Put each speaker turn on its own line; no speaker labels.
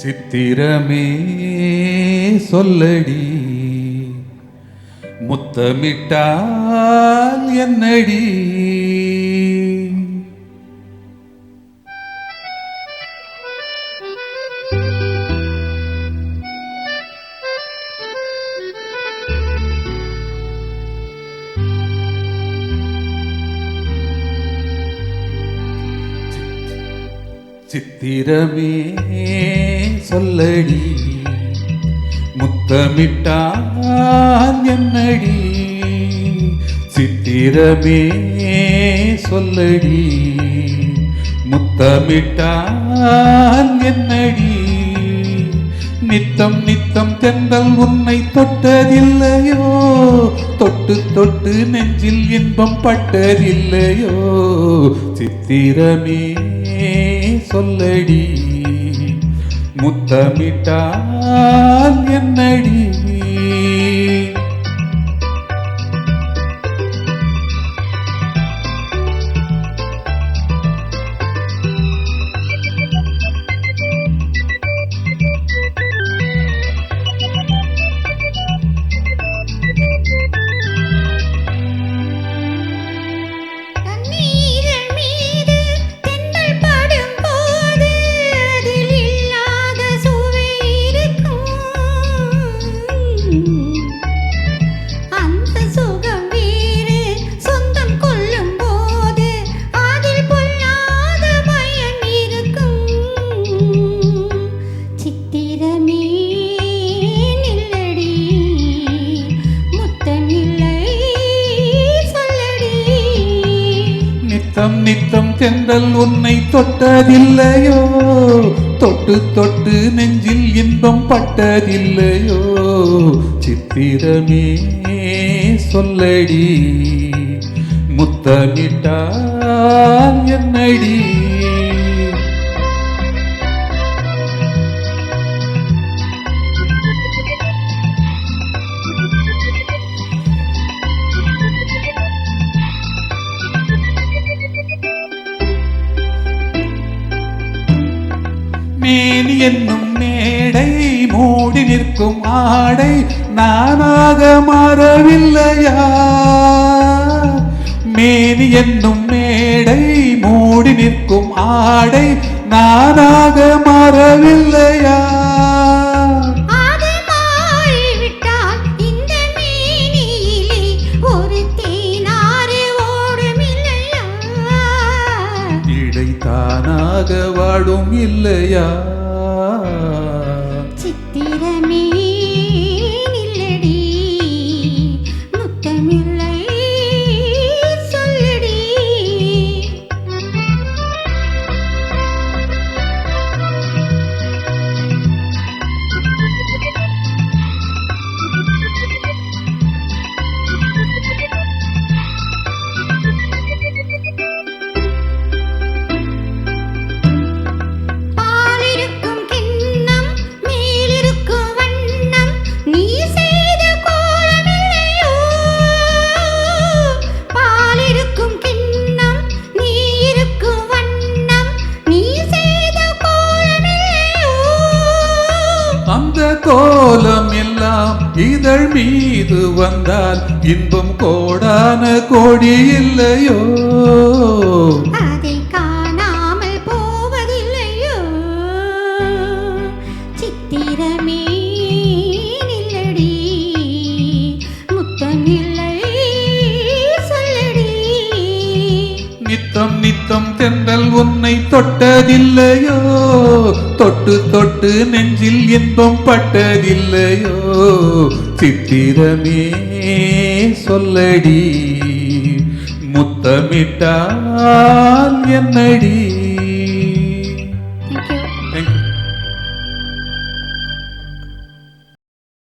சித்திரமே சொல்லடி, முத்தமிட்டால் என்னடி? சித்திரமே சொல்லடி, முத்தமிட்டால் என்னடி? சித்திரமே சொல்லடி, முத்தமிட்டால் என்னடி? நித்தம் நித்தம் தென்றல் உன்னை தொட்டதில்லையோ, தொட்டு தொட்டு நெஞ்சில் இன்பம் பட்டதில்லையோ? சித்திரமே சொல்லடி, முத்தமிட்டால் என்னடி? நித்தம் நித்தம் தென்றல் உன்னை தொட்டதில்லையோ, தொட்டு தொட்டு நெஞ்சில் இன்பம் பட்டதில்லையோ? சித்திரமே சொல்லடி, முத்தமிட்டால் என்னடி? மேனி என்னும் மேடை மூடி நிற்கும் ஆடை நானாக மாறவில்லையா? மேனி என்னும் மேடை மூடி நிற்கும் ஆடை நானாக மாறவில்லையா? தானாக வாடும் இல்லையா?
சித்திரமே நில்லடி, முத்தமில்லை சொல்லடி.
அந்த கோலம் எல்லாம் இதழ் மீது வந்தால் இன்பம் கோடான கோடி இல்லையோ?
அதை காணாமல் போவதில்லையோ? சித்திரமே நில்லடி, முத்தமில்லை சொல்லடி.
நித்தம் நித்தம் தென்றல் உன்னை தொட்டதில்லையோ, தொட்டு தொட்டு நெஞ்சில் இன்பம் பட்டதில்லையோ? சித்திரமே சொல்லடி, முத்தமிட்டால் என்னடி?